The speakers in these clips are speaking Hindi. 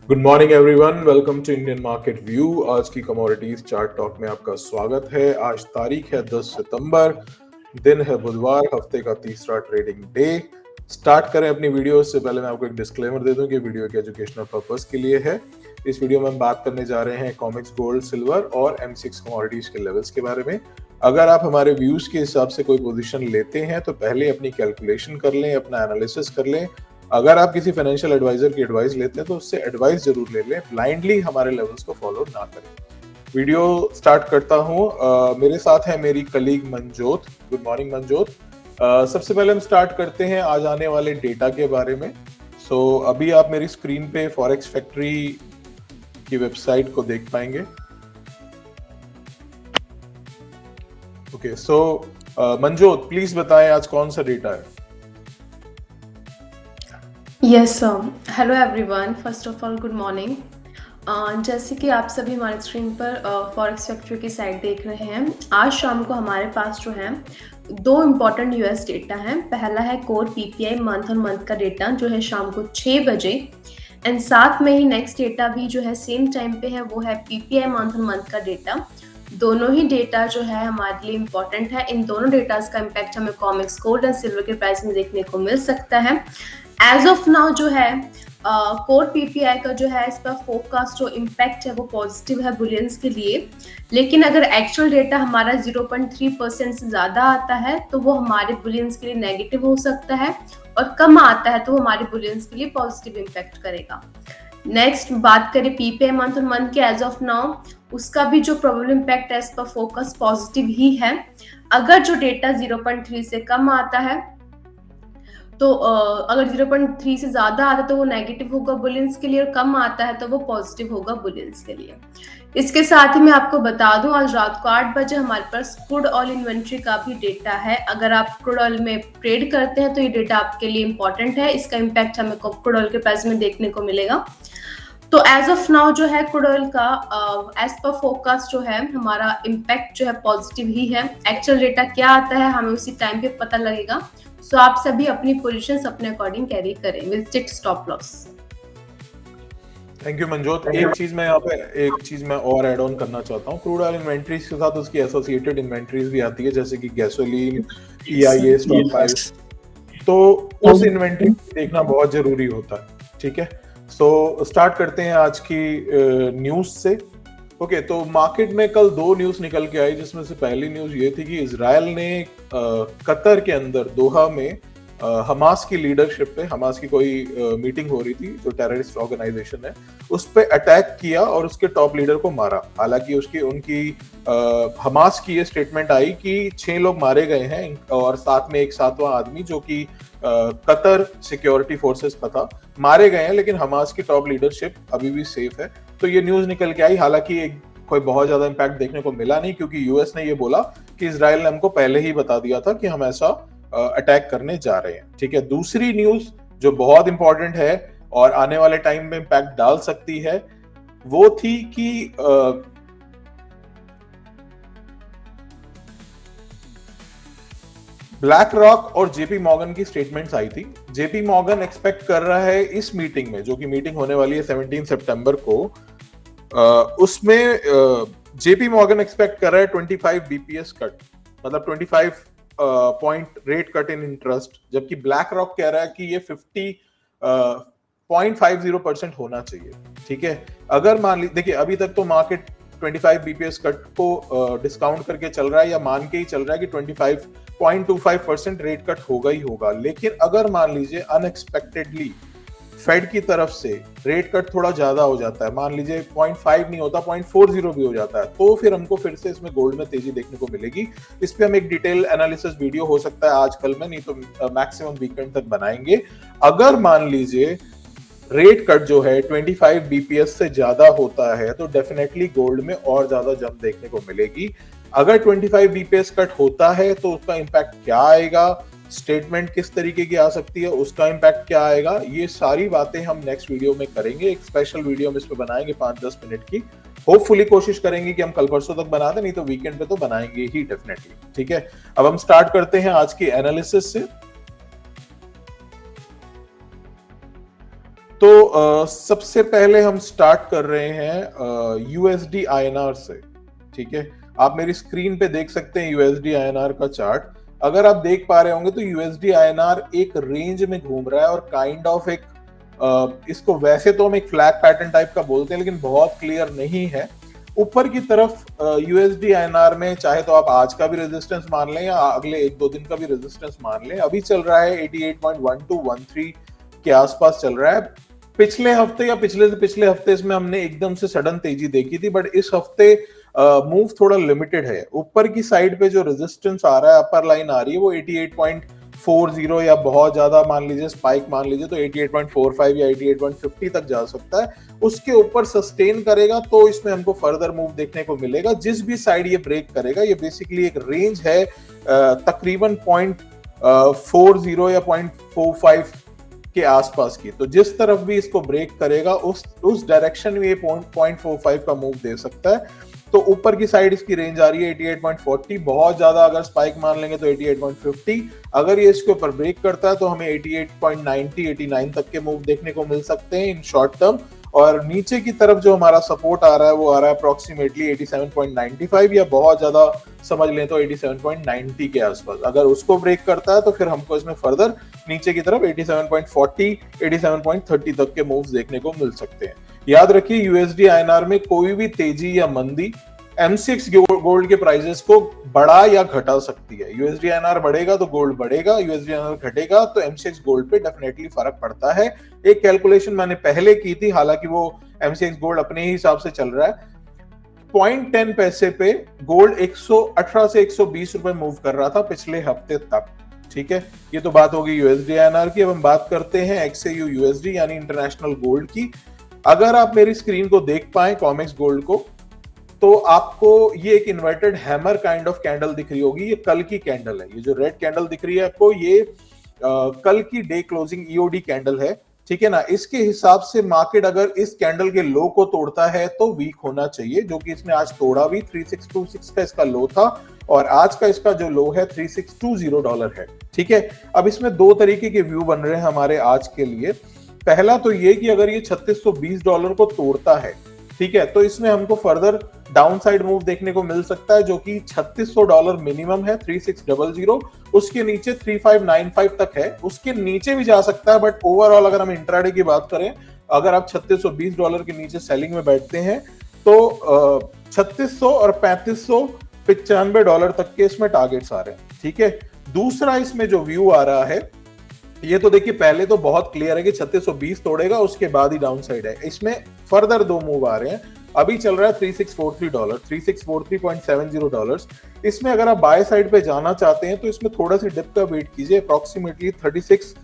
Good morning everyone, welcome to Indian market view. आज की कमोडिटीज चार्ट टॉक में आपका स्वागत है। आज तारीख है 10 सितंबर, दिन है बुधवार, हफ्ते का तीसरा ट्रेडिंग डे। स्टार्ट करें अपनी वीडियो से पहले मैं आपको एक डिस्क्लेमर दे दूं कि वीडियो एक एजुकेशनल पर्पस के लिए है। इस वीडियो में हम बात करने जा रहे हैं कॉमिक्स, गोल्ड, सिल्वर और M6 कमोडिटीज के लेवल्स के बारे में। अगर आप हमारे व्यूज के हिसाब से कोई पोजीशन लेते हैं तो पहले अपनी कैलकुलेशन कर लें, अपना एनालिसिस कर लें। अगर आप किसी फाइनेंशियल एडवाइजर की एडवाइस लेते हैं तो उससे एडवाइस जरूर ले लें, ब्लाइंडली हमारे लेवल्स को फॉलो ना करें। वीडियो स्टार्ट करता हूं। मेरे साथ है मेरी colleague Manjot. Good morning Manjot. सबसे पहले हम स्टार्ट करते हैं आज आने वाले डेटा के बारे में। अभी आप मेरी स्क्रीन पे फॉरेक्स फैक्ट्री की वेबसाइट को देख पाएंगे। ओके, मनजोत प्लीज बताएं आज कौन सा डेटा है। Yes sir. Hello everyone, first of all good morning. जैसे कि आप सभी हमारे स्क्रीन पर फॉरेक्स फैक्ट्री की साइट देख रहे हैं, आज शाम को हमारे पास जो है दो इम्पॉर्टेंट यूएस डेटा हैं। पहला है core PPI month on month का डेटा जो है शाम को 6 बजे, एंड साथ में ही नेक्स्ट डेटा भी जो है सेम टाइम पे है, वो है पीपीआई मंथ ऑन मंथ का डेटा। दोनों ही डेटा जो है हमारे लिए इम्पॉर्टेंट है। इन दोनों डेटाज का इम्पैक्ट हमें कॉमिक्स, गोल्ड एंड सिल्वर के प्राइस में देखने को मिल सकता है। एज ऑफ नाउ जो है कोर पीपीआई का जो है इस पर फोरकास्ट जो इम्पैक्ट है वो पॉजिटिव है बुलियंस के लिए, लेकिन अगर एक्चुअल डेटा हमारा 0.3% से ज़्यादा आता है तो वो हमारे बुलियंस के लिए नेगेटिव हो सकता है, और कम आता है तो वो हमारे बुलियंस के लिए पॉजिटिव इम्पैक्ट करेगा। नेक्स्ट बात करें पीपीआई मंथ ऑन मंथ के एज ऑफ नाउ, उसका भी जो प्रोबेबल इम्पैक्ट है इस पर फोकस पॉजिटिव ही है। अगर जो डेटा 0.3 से कम आता है तो अगर 0.3 से ज्यादा आता है तो वो नेगेटिव होगा बुलियंस के लिए, और कम आता है तो वो पॉजिटिव होगा बुलियंस के लिए। इसके साथ ही मैं आपको बता दूं, आज रात को 8 बजे हमारे पास क्रूड ऑयल इन्वेंट्री का भी डेटा है। अगर आप क्रूड ऑयल में ट्रेड करते हैं तो ये डेटा आपके लिए इंपॉर्टेंट है। इसका इम्पैक्ट हमें क्रूड ऑयल के प्राइस में देखने को मिलेगा। तो एज ऑफ नाउ जो है क्रूड ऑयल का एज पर फोरकास्ट जो है हमारा इम्पैक्ट जो है पॉजिटिव ही है। एक्चुअल डेटा क्या आता है हमें उसी टाइम पे पता लगेगा। सो आप सभी अपनी पोजीशंस अपने अकॉर्डिंग कैरी करें with strict stop loss. Thank you Manjot. एक चीज मैं और ऐड ऑन करना चाहता हूँ। क्रूड ऑयल इन्वेंट्रीज के साथ उसकी एसोसिएटेड इन्वेंट्रीज भी आती है, जैसे कि गैसोलीन, EIA, स्टॉक फाइल्स। तो उस इन्वेंट्री देखना बहुत जरूरी होता है। ठीक है, स्टार्ट करते हैं आज की न्यूज से। ओके, तो मार्केट में कल दो न्यूज निकल के आई, जिसमें से पहली न्यूज ये थी कि इजराइल ने कतर के अंदर दोहा में हमास की लीडरशिप पे, हमास की कोई मीटिंग हो रही थी जो टेररिस्ट ऑर्गेनाइजेशन है, उस पे अटैक किया और उसके टॉप लीडर को मारा। हालांकि उनकी हमास की ये स्टेटमेंट आई कि 6 लोग मारे गए हैं और साथ में एक 7वां आदमी जो कि कतर सिक्योरिटी फोर्सेस का था, मारे गए हैं, लेकिन हमास की टॉप लीडरशिप अभी भी सेफ है। तो ये न्यूज निकल के आई। हालांकि कोई बहुत ज्यादा इंपैक्ट देखने को मिला नहीं, क्योंकि यूएस ने ये बोला कि इजराइल ने हमको पहले ही बता दिया था कि हम ऐसा अटैक करने जा रहे हैं। ठीक है, दूसरी न्यूज जो बहुत इंपॉर्टेंट है और आने वाले टाइम में इंपैक्ट डाल सकती है, वो थी कि ब्लैक रॉक और जेपी मॉर्गन की स्टेटमेंट्स आई थी। जेपी मॉर्गन एक्सपेक्ट कर रहा है इस मीटिंग में, जो कि मीटिंग होने वाली है 17 सितंबर को, उसमें जेपी मॉर्गन एक्सपेक्ट कर रहा है 25 बीपीएस कट, मतलब 25 point rate cut in interest, जबकि ब्लैक रॉक कह रहा है कि ये 50.50% होना चाहिए। ठीक है, अगर मान लीजिए, देखिए अभी तक तो मार्केट 25 बीपीएस कट को डिस्काउंट करके चल रहा है, या मान के ही चल रहा है कि 25.25% रेट कट होगा ही होगा। लेकिन अगर मान लीजिए अनएक्सपेक्टेडली फेड की तरफ से रेट कट थोड़ा ज्यादा हो जाता है, मान लीजिए 0.5 नहीं होता, 0.40 भी हो जाता है, तो फिर हमको फिर से इसमें गोल्ड में तेजी देखने को मिलेगी। इस पे हम एक डिटेल एनालिसिस वीडियो हो सकता है आज कल में, नहीं तो मैक्सिमम वीकेंड तक बनाएंगे। अगर मान लीजिए रेट कट जो है 25 बीपीएस से ज्यादा होता है तो डेफिनेटली गोल्ड में और ज्यादा जंप देखने को मिलेगी। अगर 25 बीपीएस कट होता है तो उसका इंपैक्ट क्या आएगा, स्टेटमेंट किस तरीके की आ सकती है, उसका इंपैक्ट क्या आएगा, ये सारी बातें हम नेक्स्ट वीडियो में करेंगे। एक स्पेशल वीडियो हम इस पे बनाएंगे 5-10 मिनट की। होपफुली कोशिश करेंगे कि हम कल परसों तक बना दें, नहीं तो वीकेंड पे तो बनाएंगे ही डेफिनेटली। ठीक है, अब हम स्टार्ट करते हैं आज की एनालिसिस से। तो सबसे पहले हम स्टार्ट कर रहे हैं यूएसडी आईएनआर से। ठीक है, आप मेरी स्क्रीन पे देख सकते हैं यूएसडी आईएनआर का चार्ट। अगर आप देख पा रहे होंगे तो यूएसडी आईएनआर एक रेंज में घूम रहा है और काइंड ऑफ एक इसको वैसे तो हम एक फ्लैग पैटर्न टाइप का बोलते हैं, लेकिन बहुत क्लियर नहीं है। ऊपर की तरफ यूएसडी आईएनआर में चाहे तो आप आज का भी रेजिस्टेंस मान लें या अगले 1-2 दिन का भी रेजिस्टेंस मान लें, अभी चल रहा है 88.1213 के आसपास चल रहा है। पिछले हफ्ते या पिछले से पिछले हफ्ते इसमें हमने एकदम से सडन तेजी देखी थी, बट इस हफ्ते मूव थोड़ा लिमिटेड है। ऊपर की साइड पे जो रेजिस्टेंस आ रहा है, अपर लाइन आ रही है, वो 88.40 या बहुत ज्यादा मान लीजिए स्पाइक मान लीजिए तो 88.45 या 88.50 तक जा सकता है। उसके ऊपर सस्टेन करेगा तो इसमें हमको फर्दर मूव देखने को मिलेगा। जिस भी साइड ये ब्रेक करेगा, ये बेसिकली एक रेंज है तकरीबन 0.40 या 0.45 के आसपास की। तो जिस तरफ भी इसको ब्रेक करेगा उस डायरेक्शन में ये 0.45 का मूव दे सकता है। तो ऊपर की साइड इसकी रेंज आ रही है 88.40, बहुत ज्यादा अगर स्पाइक मान लेंगे तो 88.50। अगर ये इसके ऊपर ब्रेक करता है तो हमें 88.90 89 तक के मूव देखने को मिल सकते हैं इन शॉर्ट टर्म। और नीचे की तरफ जो हमारा सपोर्ट आ रहा है वो आ रहा है अप्रोक्सीमेटली 87.95 या बहुत ज्यादा समझ लें तो 87.90 के आसपास। अगर उसको ब्रेक करता है तो फिर हमको इसमें फर्दर नीचे की तरफ 87.40 87.30 तक के मूव्स देखने को मिल सकते हैं। याद रखिए यूएसडी आईएनआर में कोई भी तेजी या मंदी एमसीएक्स गोल्ड के प्राइसेस को बढ़ा या घटा सकती है। यूएसडी आईएनआर बढ़ेगा तो गोल्ड बढ़ेगा, यूएसडी आईएनआर घटेगा तो एमसीएक्स गोल्ड पे डेफिनेटली फर्क पड़ता है। एक कैलकुलेशन मैंने पहले की थी, हालांकि वो एमसीएक्स गोल्ड अपने ही हिसाब से चल रहा है। 0.10 पैसे पे गोल्ड 118 से 120 रुपए मूव कर रहा था पिछले हफ्ते तक। ठीक है, ये तो बात होगी यूएसडी आईएनआर की। अब हम बात करते हैं एक्सएयू यूएसडी यानी इंटरनेशनल गोल्ड की। अगर आप मेरी स्क्रीन को देख पाए कॉमेक्स गोल्ड को, तो आपको ये एक inverted hammer kind of candle दिख रही होगी। ये कल की कैंडल है, ये जो रेड कैंडल दिख रही है आपको, ये कल की डे क्लोजिंग ईओडी कैंडल है। ठीक है ना, इसके हिसाब से मार्केट अगर इस कैंडल के लो को तोड़ता है तो वीक होना चाहिए, जो कि इसने आज तोड़ा भी। 3626 का इसका लो था और आज का इसका जो लो है $3620 है। ठीक है, अब इसमें दो तरीके के व्यू बन रहे हैं हमारे आज के लिए। पहला तो ये कि अगर ये $3620 को तोड़ता है, ठीक है, तो इसमें हमको फर्दर डाउनसाइड मूव देखने को मिल सकता है, जो कि $3600 मिनिमम है, 3600। उसके नीचे 3595 तक है, उसके नीचे भी जा सकता है। बट ओवरऑल अगर हम इंट्राडे की बात करें, अगर आप $3620 के नीचे सेलिंग में बैठते हैं तो 3600 और $3595 तक के इसमें टारगेट्स आ रहे हैं। ठीक है, दूसरा इसमें जो व्यू आ रहा है, ये तो देखिए पहले तो बहुत क्लियर है कि 3620 तोड़ेगा, उसके बाद ही डाउन साइड है। इसमें फर्दर दो मूव आ रहे हैं। अभी चल रहा है $3643, $3643.70। इसमें अगर आप बाय साइड पे जाना चाहते हैं तो इसमें थोड़ा सी डिप का वेट कीजिए। अप्रोक्सीमेटली 3630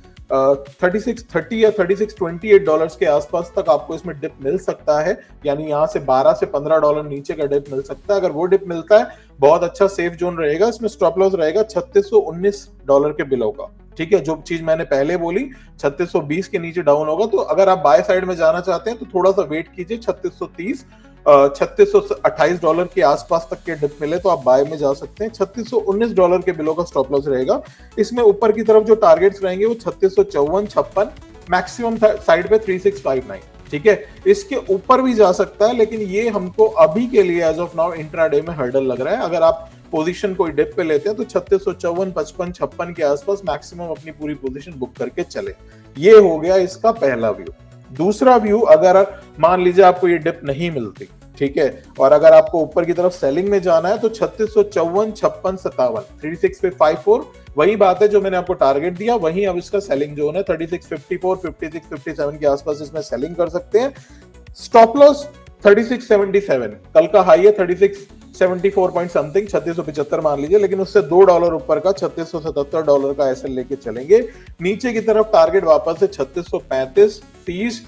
या $3628 के आसपास तक आपको इसमें डिप मिल सकता है, यानी यहाँ से $12 से $15 नीचे का डिप मिल सकता है। अगर वो डिप मिलता है, बहुत अच्छा सेफ जोन रहेगा। इसमें स्टॉप लॉस रहेगा $3619 के बिलो का। ठीक है, जो चीज मैंने पहले बोली 3620 के नीचे डाउन होगा, तो अगर आप बाय साइड में जाना चाहते हैं तो थोड़ा सा वेट कीजिए। 3630 $3628 के आसपास तक के डिप मिले तो आप बाय में जा सकते हैं। $3619 के बिलो का स्टॉप लॉस रहेगा। इसमें ऊपर की तरफ जो टारगेट्स रहेंगे वो 3654, 56, मैक्सिमम साइड पे 3659। ठीक है, इसके ऊपर भी जा सकता है, लेकिन ये हमको अभी के लिए एज ऑफ नाउ इंट्राडे में हर्डल लग रहा है। अगर आप पोजीशन कोई डिप पे लेते हैं तो 3654, 55, 56 के आसपास मैक्सिमम अपनी पूरी पोजीशन बुक करके चले। ये हो गया इसका पहला व्यू। दूसरा व्यू, अगर मान लीजिए आपको ये डिप नहीं मिलती, ठीक है, और अगर आपको ऊपर की तरफ सेलिंग में जाना है तो 3654, 56, 57, 3654, वही बात है जो मैंने आपको टारगेट दिया, वही अब इसका सेलिंग जोन है। 3654, 56, 57 के आसपास इसमें सेलिंग कर सकते हैं। स्टॉप लॉस 3677, कल का हाई है 3674 पॉइंट समथिंग, 3675 मान लीजिए, लेकिन उससे $2 ऊपर का $3677 का एसएल लेके चलेंगे। नीचे की तरफ टारगेट वापस है 3635, 30,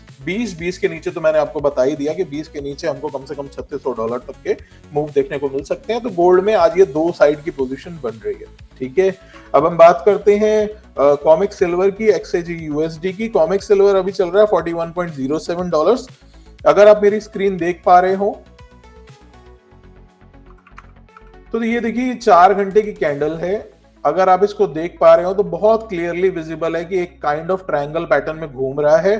20 के नीचे तो मैंने आपको बता ही दिया कि 20 के नीचे हमको कम से कम $3600 तक के मूव देखने को मिल सकते हैं। तो गोल्ड में आज ये दो साइड की पोजीशन बन रही है। ठीक है, अब हम बात करते हैं कॉमिक सिल्वर की, एक्सएजी यूएसडी की। कॉमिक सिल्वर अभी चल रहा है $41.07। अगर आप मेरी स्क्रीन देख पा रहे हो तो ये देखिए 4 घंटे की कैंडल है। अगर आप इसको देख पा रहे हो तो बहुत क्लियरली विजिबल है कि एक काइंड ऑफ ट्रायंगल पैटर्न में घूम रहा है।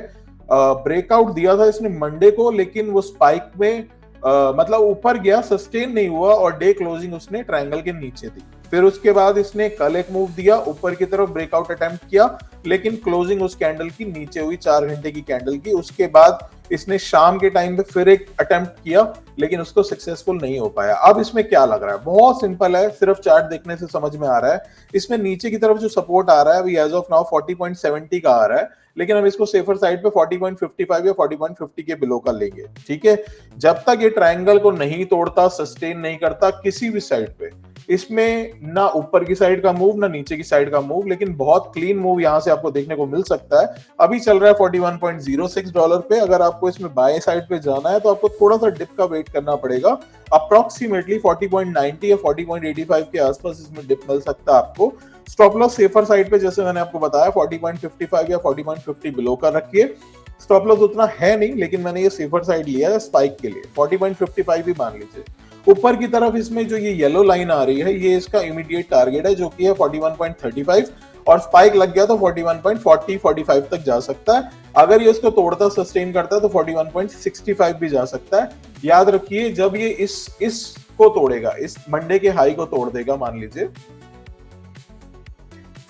ब्रेकआउट दिया था इसने मंडे को, लेकिन वो स्पाइक में मतलब ऊपर गया, सस्टेन नहीं हुआ और डे क्लोजिंग उसने ट्रायंगल के नीचे दी। फिर उसके बाद इसने कल एक मूव दिया, ऊपर की तरफ ब्रेकआउट अटेम्प्ट किया, लेकिन क्लोजिंग उस कैंडल की नीचे हुई, 4 घंटे की कैंडल की। उसके बाद इसने शाम के टाइम पे फिर एक अटेम्प्ट किया, लेकिन उसको सक्सेसफुल नहीं हो पाया। अब इसमें क्या लग रहा है, बहुत सिंपल है, सिर्फ चार्ट देखने से समझ में आ रहा है। इसमें नीचे की तरफ जो सपोर्ट आ रहा है अभी एज ऑफ नाउ 40.70 का आ रहा है, लेकिन हम इसको सेफर साइड पे 40.55 या 40.50 के बिलो का लेंगे। ठीक है, जब तक ये ट्रायंगल को नहीं तोड़ता, सस्टेन नहीं करता किसी भी साइड पे, इसमें ना ऊपर की साइड का मूव ना नीचे की साइड का मूव, लेकिन बहुत क्लीन मूव यहां से आपको देखने को मिल सकता है। अभी चल रहा है $41.06 पे। अगर आपको इसमें बाय साइड पे जाना है तो आपको थोड़ा सा डिप का वेट करना पड़ेगा। अप्रोक्सीमेटली 40.90 या 40.85 के आसपास इसमें डिप मिल सकता है आपको। स्टॉप लॉस सेफर साइड पे जैसे मैंने आपको बताया 40.55 या 40.50 बिलो का रखिए। स्टॉप लॉस उतना है नहीं, लेकिन मैंने ये सेफर साइड लिया है स्पाइक के लिए, 40.55 भी मान लीजिए। ऊपर की तरफ इसमें जो ये येलो लाइन आ रही है, ये इसका इमीडिएट टारगेट है, जो कि है 41.35, और स्पाइक लग गया तो 41.40-45 तक जा सकता है। अगर ये इसको तोड़ता, सस्टेन करता है तो 41.65 भी जा सकता है। याद रखिए, जब ये इसको तोड़ेगा, इस मंडे के हाई को तोड़ देगा मान लीजिए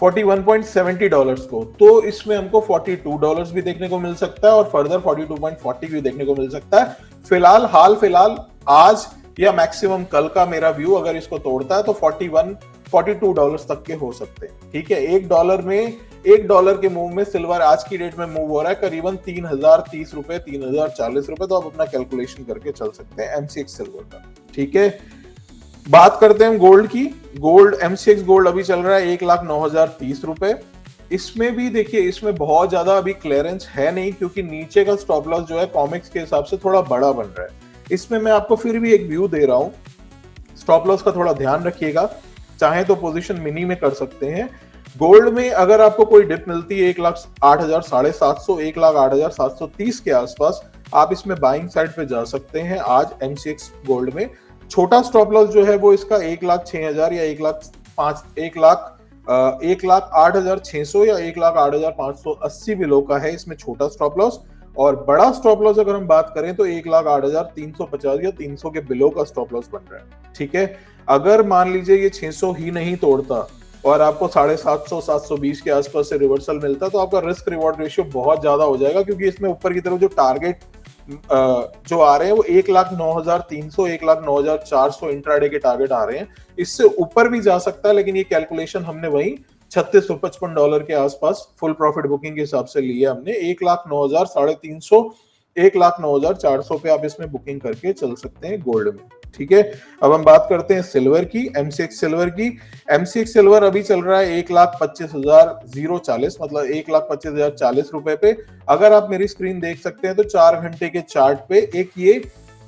$41.70 को, तो इसमें हमको $42 भी देखने को मिल सकता है और फर्दर 42.40 भी देखने को मिल सकता है। हाल फिलहाल आज या मैक्सिमम कल का मेरा व्यू, अगर इसको तोड़ता है तो $42 तक के हो सकते हैं। ठीक है, $1 के मूव में सिल्वर आज की डेट में मूव हो रहा है करीबन $3030, $3040। तो आप अपना कैलकुलेशन करके चल सकते हैं एमसीएक्स सिल्वर का। ठीक है, बात करते हैं गोल्ड की। गोल्ड, एमसीएक्स गोल्ड अभी चल रहा है $1,09,030। इसमें भी देखिए, इसमें बहुत ज्यादा अभी क्लियरेंस है नहीं, क्योंकि नीचे का स्टॉप लॉस जो है कॉमिक्स के हिसाब से थोड़ा बड़ा बन रहा है। इसमें मैं आपको फिर भी एक व्यू दे रहा हूं, स्टॉप लॉस का थोड़ा ध्यान रखिएगा। चाहे तो पोजीशन मिनी में कर सकते हैं। गोल्ड में अगर आपको कोई डिप मिलती है 1,08,750, 1,08,730 के आसपास, आप इसमें बाइंग साइड पे जा सकते हैं आज एमसीएक्स गोल्ड में। छोटा स्टॉप लॉस जो है वो इसका 1,06,000 या 1,08,600 या 1,08,580 बिलो का है इसमें छोटा स्टॉप लॉस। और बड़ा स्टॉप लॉस अगर हम बात करें तो 1,08,350 या 300 के बिलो का स्टॉप लॉस बन रहा है। ठीक है, अगर मान लीजिए ये 600 ही नहीं तोड़ता और आपको 750, 720 के आसपास से रिवर्सल मिलता, तो आपका रिस्क रिवॉर्ड रेशियो बहुत ज्यादा हो जाएगा, क्योंकि इसमें ऊपर की तरफ जो टारगेट जो आ रहे हैं वो 1,09,300, 1,09,400 इंट्राडे के टारगेट आ रहे हैं। इससे ऊपर भी जा सकता है, लेकिन ये कैलकुलेशन हमने वही $3655 के आसपास फुल प्रॉफिट बुकिंग के हिसाब से लिया हमने। 1,09,350, 1,09,400 पे आप इसमें बुकिंग करके चल सकते हैं गोल्ड में। ठीक है, अब हम बात करते हैं सिल्वर की, एमसीएक्स सिल्वर की। एमसीएक्स सिल्वर अभी चल रहा है 1,25,040, मतलब 1,25,040 रुपए पे। अगर आप मेरी स्क्रीन देख सकते हैं तो 4 घंटे के चार्ट पे एक ये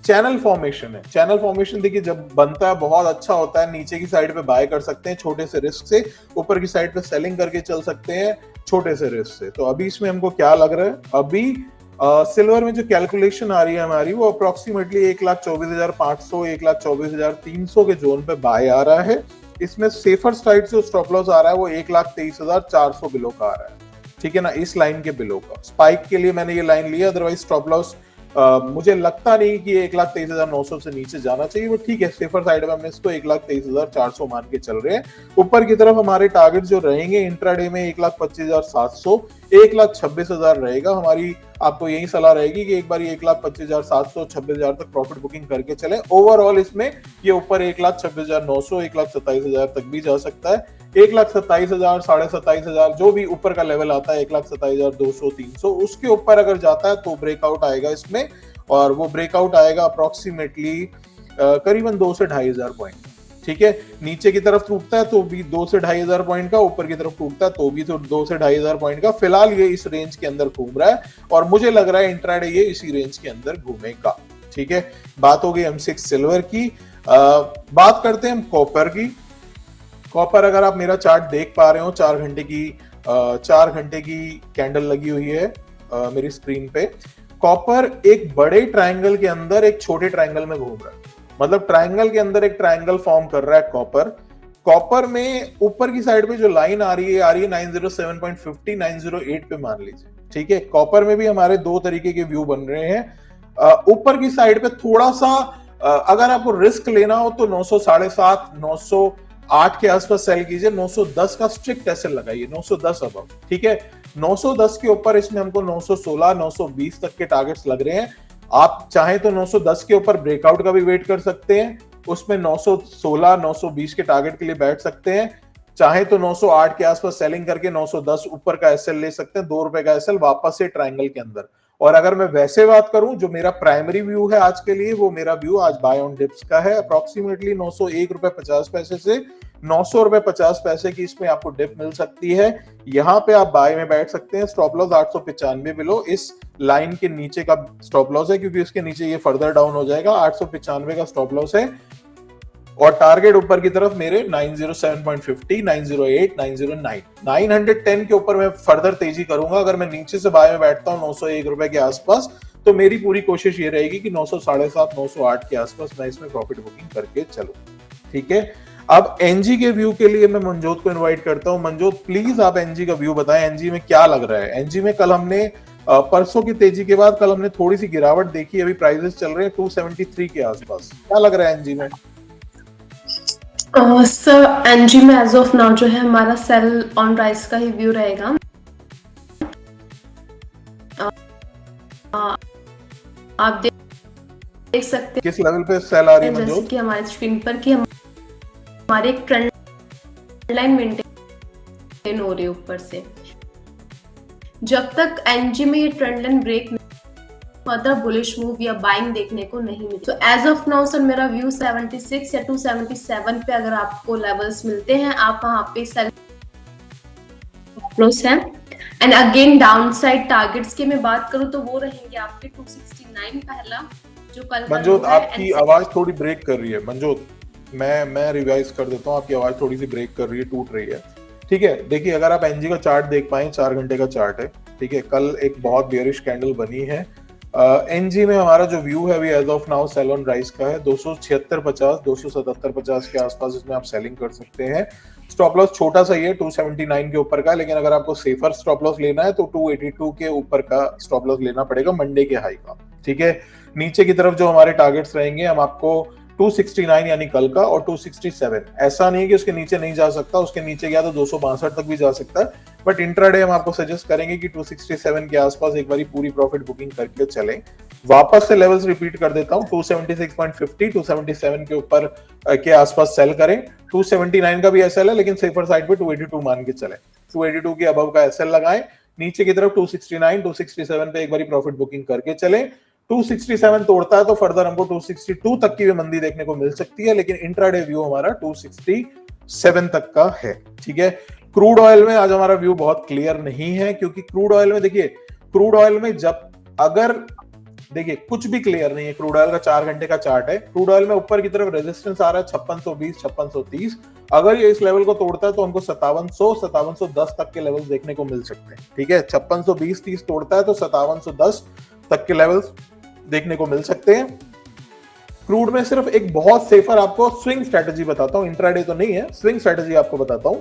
चैनल फॉर्मेशन है। चैनल फॉर्मेशन देखिए जब बनता है बहुत अच्छा होता है। नीचे की साइड पे बाय कर सकते हैं छोटे से रिस्क से, ऊपर की साइड पे सेलिंग करके चल सकते हैं छोटे से रिस्क से। तो अभी इसमें हमको क्या लग रहा है, अभी सिल्वर में जो कैलकुलेशन आ रही है हमारी, वो अप्रोक्सीमेटली 1,24,500, 1,24,300 के जोन पे बाय आ रहा है। इसमें सेफर साइड से स्टॉप लॉस आ रहा है वो 1,23,400 बिलो का आ रहा है। ठीक है ना, इस लाइन के बिलो का। स्पाइक के लिए मैंने ये लाइन लिया, अदरवाइज स्टॉप लॉस मुझे लगता नहीं कि 1,23,900 से नीचे जाना चाहिए। वो ठीक है, सेफर साइड में हमने इसको 1,23,400 मान के चल रहे हैं। ऊपर की तरफ हमारे टारगेट जो रहेंगे इंट्राडे में 1,25,700, 1,26,000 रहेगा। हमारी आपको यही सलाह रहेगी कि एक बार 1,25,700, 26,000 तक प्रॉफिट बुकिंग करके चले। ओवरऑल इसमें ये ऊपर 1,26,900, 1,27,000 तक भी जा सकता है। 1,27,000, 27,500 जो भी ऊपर का लेवल आता है, 1,27,200, 300, उसके ऊपर अगर जाता है तो ब्रेकआउट आएगा इसमें, और वो ब्रेकआउट आएगा अप्रोक्सीमेटली करीबन 2 से 2,500 पॉइंट। ठीक है, नीचे की तरफ टूटता है तो भी 2 से 2,500 पॉइंट का, ऊपर की तरफ टूटता है तो भी 2 से 2,500 पॉइंट का। फिलहाल ये इस रेंज के अंदर घूम रहा है और मुझे लग रहा है इंट्राडे ये इसी रेंज के अंदर घूमेगा। ठीक है, बात हो गई एमसीएक्स सिल्वर की। बात करते हैं हम कॉपर की। कॉपर, अगर आप मेरा चार्ट देख पा रहे हो, 4 घंटे की कैंडल लगी हुई है मेरी स्क्रीन पे। कॉपर एक बड़े ट्रायंगल के अंदर एक छोटे ट्रायंगल में घूम रहा है, मतलब ट्रायंगल के अंदर एक ट्रायंगल फॉर्म कर रहा है कॉपर में ऊपर की साइड पे जो लाइन आ रही है 907.50, 908 पे मान लीजिए। ठीक है, कॉपर में भी हमारे दो तरीके के व्यू बन रहे हैं। ऊपर की साइड पे थोड़ा सा अगर आपको रिस्क लेना हो तो 900 7.5 908 के आसपास सेल कीजिए, 910 का स्ट्रिक्ट एसएल लगाइए, 910 अब, ठीक है। 910 के ऊपर इसमें हमको 916 920 तक के टारगेट्स लग रहे हैं। आप चाहें तो 910 के ऊपर ब्रेकआउट का भी वेट कर सकते हैं, उसमें 916 920 के टारगेट के लिए बैठ सकते हैं। चाहे तो 908 के आसपास सेलिंग करके 910 ऊपर का एसएल ले सकते हैं, ₹2 का एसएल वापस से ट्रायंगल के अंदर। और अगर मैं वैसे बात करूं, जो मेरा प्राइमरी व्यू है आज के लिए, वो मेरा व्यू आज बाय ऑन डिप्स का है। अप्रोक्सीमेटली ₹901.50 से ₹900.50 की इसमें आपको डिप मिल सकती है। यहाँ पे आप बाय में बैठ सकते हैं। स्टॉप लॉस 895 बिलो इस लाइन के नीचे का स्टॉप लॉस है, क्योंकि इसके नीचे ये फर्दर डाउन हो जाएगा। 895 का स्टॉप लॉस है और टारगेट ऊपर की तरफ मेरे 907.50 908 909 910 के ऊपर मैं फर्दर तेजी करूंगा। अगर मैं नीचे से बाय में बैठता हूं ₹901 के आसपास, तो मेरी पूरी कोशिश ये रहेगी कि 900 7.5 908 के आसपास मैं इसमें प्रॉफिट बुकिंग करके चलूं, ठीक है। अब एनजी के व्यू के लिए मैं मनजोत को इनवाइट करता हूं। मनजोत, प्लीज आप एनजी का व्यू बताएं, एनजी में क्या लग रहा है। एनजी में कल हमने परसों की तेजी के बाद कल हमने थोड़ी सी गिरावट देखी, अभी प्राइसेस चल रहे हैं 273 के आसपास। क्या लग रहा है एनजी में? सर एनजी में एज ऑफ नाउ जो है हमारा सेल ऑन राइस का ही व्यू रहेगा। आप देख सकते हैं किस लेवल पे सेल आ रही है जैसे कि हमारे स्क्रीन पर कि हमारे एक ट्रेंड लाइन मेंटेन हो रही है ऊपर से। जब तक एनजी में ये trend line break further bullish move या बाइंग देखने को नहीं मिली। तो एज ऑफ नाउ सर मेरा व्यू 76 या 277 पे अगर आपको लेवल्स मिलते हैं, आप वहां पे सेल क्लोज है। And again down side targets की मैं बात करूं तो वो रहेंगे आपके 269 पहला जो कल। मंजोत, आपकी आवाज थोड़ी ब्रेक कर रही है। मंजोत, मैं रिवाइज कर देता हूँ, आपकी आवाज थोड़ी सी ब्रेक कर रही है, टूट रही है, ठीक है। देखिए, अगर आप एनजी का चार्ट देख पाए, 4 घंटे का चार्ट है, ठीक है। कल एक बहुत बेयरिश कैंडल बनी है। एनजी में हमारा जो व्यू है अभी as of now sell on rise का है 276.50 277.50 के आसपास इसमें आप सेलिंग कर सकते हैं। स्टॉप लॉस छोटा सा ही है 279 के ऊपर का, लेकिन अगर आपको सेफर स्टॉप लॉस लेना है तो 282 के ऊपर का स्टॉप लॉस लेना पड़ेगा, मंडे के हाई का, ठीक है। नीचे की तरफ जो हमारे टारगेट्स रहेंगे, हम आपको 269 यानी कल का और 267, ऐसा नहीं है कि उसके नीचे नहीं जा सकता, उसके नीचे गया तो 262 तक भी जा सकता है, बट इंट्राडे हम आपको सजेस्ट करेंगे कि 267 के आसपास एक बारी पूरी प्रॉफिट बुकिंग करके चलें। वापस से लेवल्स रिपीट कर देता हूं, 276.50 277 के ऊपर के आसपास सेल करें। 279 का भी एसएल है, लेकिन सेफर साइड पे 282 मान के चले, 282 के अबव का एसएल लगाएं। नीचे की तरफ 269 267 पे एक बारी प्रॉफिट बुकिंग करके चले। 267 तोड़ता है तो फर्दर हमको 262 तक की भी मंदी देखने को मिल सकती है, लेकिन इंट्राडे व्यू हमारा 267 तक का है, ठीक है। क्रूड ऑयल में आज हमारा व्यू बहुत क्लियर नहीं है, क्योंकि क्रूड ऑयल में देखिए, क्रूड ऑयल में जब अगर देखिए कुछ भी क्लियर नहीं है। क्रूड ऑयल का 4 घंटे का चार्ट है, क्रूड ऑयल में ऊपर की तरफ रेजिस्टेंस आ रहा है 5620 5630। अगर ये इस लेवल को तोड़ता है तो हमको 5700 5710 तक के लेवल्स देखने को मिल सकते हैं, ठीक है। 5620 30 तोड़ता है तो 5710 तक के लेवल्स देखने को मिल सकते हैं। क्रूड में सिर्फ एक बहुत सेफर आपको स्विंग स्ट्रेटजी बताता हूं, इंट्राडे तो नहीं है, स्विंग स्ट्रेटजी आपको बताता हूं।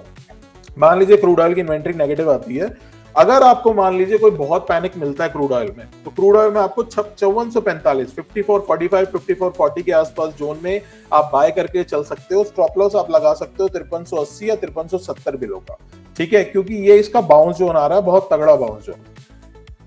मान लीजिए क्रूड ऑयल की इन्वेंट्री नेगेटिव आती है, अगर आपको मान लीजिए कोई बहुत पैनिक मिलता है क्रूड ऑयल में, तो क्रूड ऑयल में आपको 5445 5445 5440 के आसपास जोन में आप बाय करके चल सकते हो। स्टॉप लॉस आप लगा सकते हो 5380 या 5370 बिलो का, ठीक है, क्योंकि ये इसका बाउंस जोन आ रहा है, बहुत तगड़ा बाउंस जोन।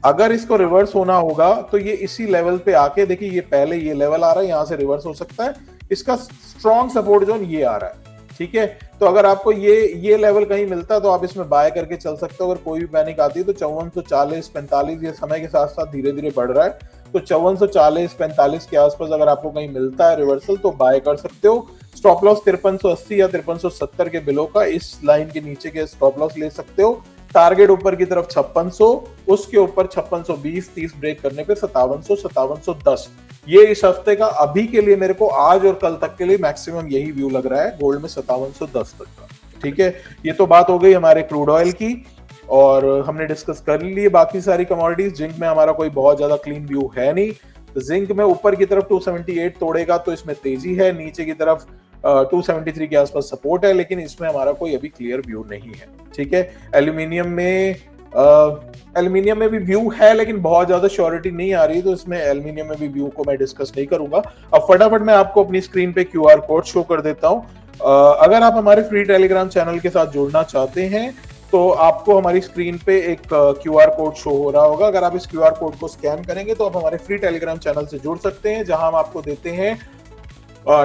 अगर इसको रिवर्स होना होगा तो ये इसी लेवल पे आके, देखिए ये पहले ये लेवल आ रहा है, यहां से रिवर्स हो सकता है, इसका स्ट्रॉन्ग सपोर्ट जोन ये आ रहा है, ठीक है। तो अगर आपको ये लेवल कहीं मिलता है तो आप इसमें बाय करके चल सकते हो। अगर कोई भी पैनिक आती है तो 5440 45 ये समय के साथ साथ धीरे धीरे बढ़ रहा है, तो 5440 45 के आसपास अगर आपको कहीं मिलता है रिवर्सल तो बाय कर सकते हो। स्टॉप लॉस 5380 या 5370 के बिलो का इस लाइन के नीचे के स्टॉप लॉस ले सकते हो। टारगेट ऊपर की तरफ 5600, उसके ऊपर 5620 30 ब्रेक करने पे 5700 5710। ये इस हफ्ते का अभी के लिए मेरे को आज और कल तक के लिए मैक्सिमम यही व्यू लग रहा है गोल्ड में 5710 तक का, ठीक है। ये तो बात हो गई हमारे क्रूड ऑयल की, और हमने डिस्कस कर ली बाकी सारी कमोडिटीज। जिंक में हमारा कोई बहुत ज्यादा क्लीन व्यू है नहीं। जिंक में ऊपर की तरफ 278 तोड़ेगा तो इसमें तेजी है, नीचे की तरफ 273 के आसपास सपोर्ट है, लेकिन इसमें हमारा कोई अभी क्लियर व्यू नहीं है, ठीक है। एल्यूमिनियम में एल्यूमिनियम में भी व्यू है लेकिन बहुत ज्यादा श्योरिटी नहीं आ रही, तो इसमें एल्यूमिनियम में भी व्यू को मैं डिस्कस नहीं करूंगा। अब फटाफट मैं आपको अपनी स्क्रीन पे क्यूआर कोड शो कर देता हूं। अगर आप हमारे फ्री टेलीग्राम चैनल के साथ जुड़ना चाहते हैं तो आपको हमारी स्क्रीन पे एक क्यूआर कोड शो हो रहा होगा। अगर आप इस क्यूआर कोड को स्कैन करेंगे तो आप हमारे फ्री टेलीग्राम चैनल से जुड़ सकते हैं, जहां हम आपको देते हैं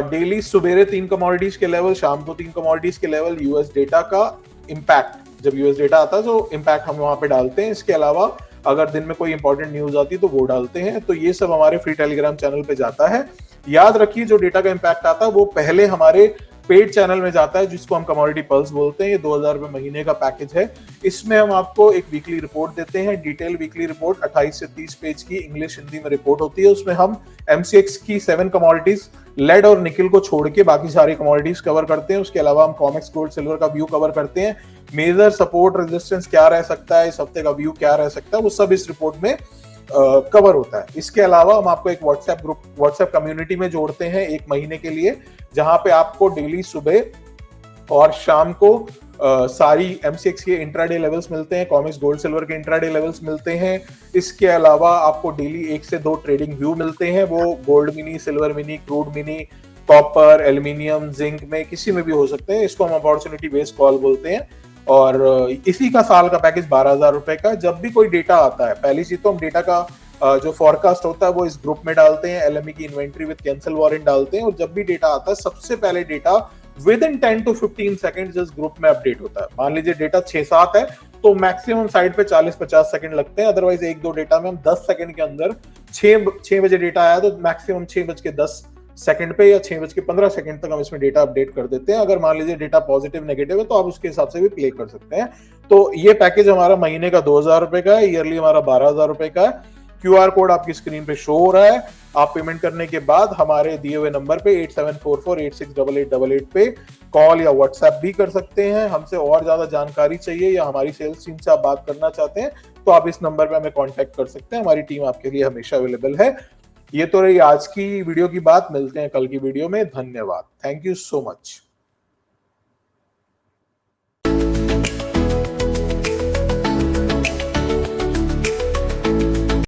डेली सुबेरे 3 कमोडिटीज के लेवल, शाम को 3 कमोडिटीज के लेवल, यूएस डेटा का इम्पैक्ट, जब यूएस डेटा आता है तो इम्पैक्ट हम वहां पे डालते हैं। इसके अलावा अगर दिन में कोई इंपॉर्टेंट न्यूज आती है तो वो डालते हैं। तो ये सब हमारे फ्री टेलीग्राम चैनल पे जाता है। याद रखिए, जो डेटा का इम्पैक्ट आता है वो पहले हमारे पेड चैनल में जाता है, जिसको हम कमोडिटी पल्स बोलते हैं। ये 2000 रुपए महीने का पैकेज है। इसमें हम आपको एक वीकली रिपोर्ट देते हैं, डिटेल वीकली रिपोर्ट 28 से 30 पेज की इंग्लिश हिंदी में रिपोर्ट होती है। उसमें हम एमसीएक्स की 7 कमोडिटीज, लेड और निकल को छोड़ के बाकी सारी कमोडिटीज कवर करते हैं। उसके अलावा हम कॉमेक्स, गोल्ड, सिल्वर का व्यू कवर करते हैं। मेजर सपोर्ट, रेजिस्टेंस क्या रह सकता है, इस हफ्ते का व्यू क्या रह सकता है, वो सब इस रिपोर्ट में कवर होता है। इसके अलावा हम आपको एक व्हाट्सएप ग्रुप, व्हाट्सएप कम्युनिटी में जोड़ते हैं 1 महीने के लिए, जहां पे आपको डेली सुबह और शाम को सारी एमसीएक्स के इंट्राडे लेवल्स मिलते हैं, कॉमेक्स, गोल्ड, सिल्वर के इंट्राडे लेवल्स मिलते हैं। इसके अलावा आपको डेली 1 से 2 ट्रेडिंग व्यू मिलते हैं, वो gold mini, silver mini, crude mini, copper, aluminium, zinc में किसी में भी हो सकते हैं। इसको हम अपॉर्चुनिटी बेस्ड कॉल बोलते हैं। और इसी का साल का पैकेज 12,000 रुपए का। जब भी कोई डेटा आता है, पहली चीज तो हम डेटा का जो फॉरकास्ट होता है वो इस ग्रुप में डालते हैं, एलएमई की इन्वेंट्री विद कैंसिल वारंट डालते हैं। और जब भी डेटा आता है सबसे पहले data with in 10 to 15 second इस ग्रुप में अपडेट होता है। मान लीजिए डेटा 6-7 है तो मैक्सिमम साइड पे 40-50 सेकंड लगते हैं। अदरवाइज 1-2 डेटा में हम 10 सेकंड के अंदर 6 बजे डेटा आया तो मैक्सिमम 6:10 सेकंड पे या 6:15 सेकंड तक हम इसमें डेटा अपडेट कर देते हैं। अगर मान लीजिए डेटा पॉजिटिव नेगेटिव है तो आप उसके हिसाब से भी प्ले कर सकते हैं। तो ये पैकेज हमारा महीने का 2,000 रुपए का है, ईयरली हमारा 12,000 रुपए का है। क्यूआर कोड आपकी स्क्रीन पे शो हो रहा है। आप पेमेंट करने के बाद हमारे दिए हुए नंबर पे 8744868888 पे कॉल या व्हाट्सएप भी कर सकते हैं। हमसे और ज्यादा जानकारी चाहिए या हमारी सेल्स टीम से आप बात करना चाहते हैं तो आप इस नंबर पे हमें कांटेक्ट कर सकते हैं। हमारी टीम आपके लिए हमेशा अवेलेबल है। ये तो रही आज की वीडियो की बात। मिलते हैं कल की वीडियो में। धन्यवाद। Thank you so much.